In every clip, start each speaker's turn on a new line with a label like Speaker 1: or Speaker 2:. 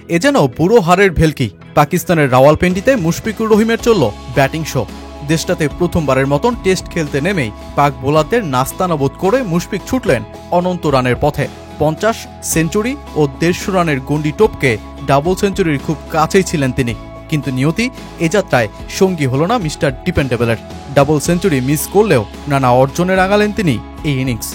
Speaker 1: এ যেন বুড়ো হারের ভেলকি। পাকিস্তানের রাওয়ালপিন্ডিতে মুশফিকুর রহিমের চলল ব্যাটিং শো। দেশটাতে প্রথমবারের মতন টেস্ট খেলতে নেমেই পাক বোলারদের নাস্তানাবুদ করে মুশফিক ছুটলেন অনন্ত রানের পথে। 50 সেঞ্চুরি ও 150 রানের গন্ডি টপকে ডাবল সেঞ্চুরির খুব কাছেই ছিলেন তিনি। কিন্তু নিয়তি এ যাত্রায় সঙ্গী হল না মিস্টার ডিপেন্ডেবলের। ডাবল সেঞ্চুরি মিস করলেও নানা অর্জনে রাঙালেন তিনি এই ইনিংস।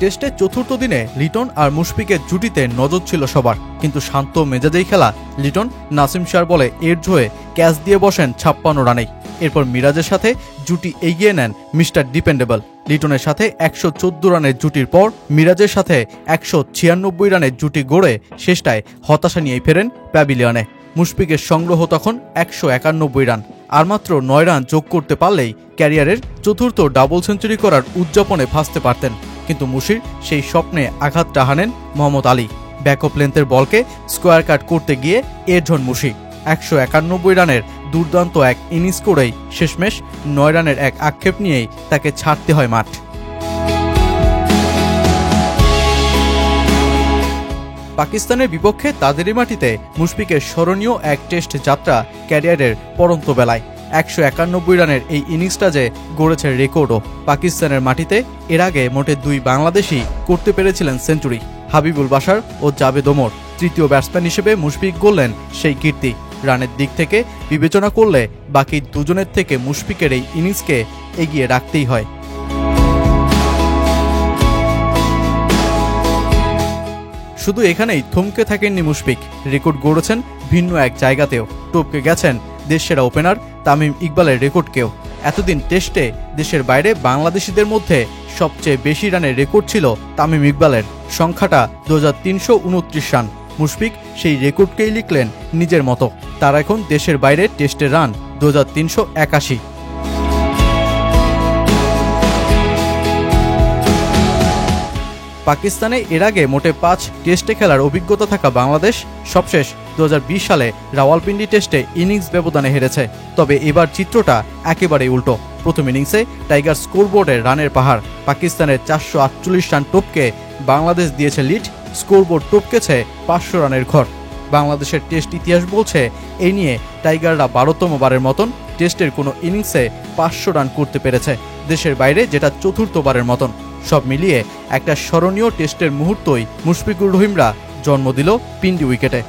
Speaker 1: টেস্টের চতুর্থ দিনে লিটন আর মুশফিকের জুটিতে নজর ছিল সবার, কিন্তু শান্ত মেজাজেই খেলা লিটন নাসিম শাহর বলে এর ঝোয়ে ক্যাচ দিয়ে বসেন 56 রানেই। এরপর মিরাজের সাথে জুটি এগিয়ে নেন মিস্টার ডিপেন্ডেবল। লিটনের সাথে 114 রানের জুটির পর মিরাজের সাথে 196 রানের জুটি গড়ে শেষটায় হতাশা নিয়েই ফেরেন প্যাভিলিয়নে। মুশফিকের সংগ্রহ তখন 191 রান, আর মাত্র 9 রান যোগ করতে পারলেই ক্যারিয়ারের চতুর্থ ডাবল সেঞ্চুরি করার উদযাপনে ভাসতে পারতেন। কিন্তু মুশির সেই স্বপ্নে আঘাতটা হানেন মোহাম্মদ আলী। ব্যাকঅপ লেন্থের বলকে স্কোয়ার কাট করতে গিয়ে এরঝন মুশি 191 রানের দুর্দান্ত এক ইনিংস করেই শেষমেশ 9 রানের এক আক্ষেপ নিয়েই তাকে ছাড়তে হয় মাঠ। পাকিস্তানের বিপক্ষে তাদেরই মাটিতে মুশফিকের স্মরণীয় এক টেস্ট যাত্রা ক্যারিয়ারের পরন্ত বেলায়। 191 রানের এই ইনিংসটা যে গড়েছে রেকর্ডও। পাকিস্তানের মাটিতে এর আগে মোটে 2 বাংলাদেশি করতে পেরেছিলেন সেঞ্চুরি, হাবিবুল বাশার ও জাভেদ ওমর। তৃতীয় ব্যাটসম্যান হিসেবে মুশফিক গড়লেন সেই কীর্তি। রানের দিক থেকে বিবেচনা করলে বাকি দুজনের থেকে মুশফিকের এই ইনিংসকে এগিয়ে রাখতেই হয়। শুধু এখানেই থমকে থাকেননি মুশফিক, রেকর্ড গড়েছেন ভিন্ন এক জায়গাতেও। টপকে গেছেন দেশসেরা ওপেনার তামিম ইকবালের রেকর্ডকেও। এতদিন টেস্টে দেশের বাইরে বাংলাদেশিদের মধ্যে সবচেয়ে বেশি রানের রেকর্ড ছিল তামিম ইকবালের, সংখ্যাটা 2329 রান। মুশফিক সেই রেকর্ডকেই লিখলেন নিজের মতো। তার এখন দেশের বাইরে টেস্টের রান 2381। পাকিস্তানে এর আগে মোটে 5 টেস্টে খেলার অভিজ্ঞতা থাকা বাংলাদেশ সবশেষ 2020 সালে রাওয়ালপিন্ডি টেস্টে ইনিংস ব্যবধানে হেরেছে। তবে এবার চিত্রটা একেবারেই উল্টো। প্রথম ইনিংসে টাইগার স্কোরবোর্ডে রানের পাহাড়। পাকিস্তানের 448 রান টপকে বাংলাদেশ দিয়েছে লিড, স্কোরবোর্ড টপকেছে 500 রানের ঘর। বাংলাদেশের টেস্ট ইতিহাস বলছে এই নিয়ে টাইগাররা 12তম বারের মতন টেস্টের কোনো ইনিংসে 500 রান করতে পেরেছে, দেশের বাইরে যেটা চতুর্থবারের মতন। সব মিলিয়ে একটা স্মরণীয় টেস্টের মুহূর্তই মুশফিকুর রহিমরা জন্ম দিল পিন্ডি উইকেটে।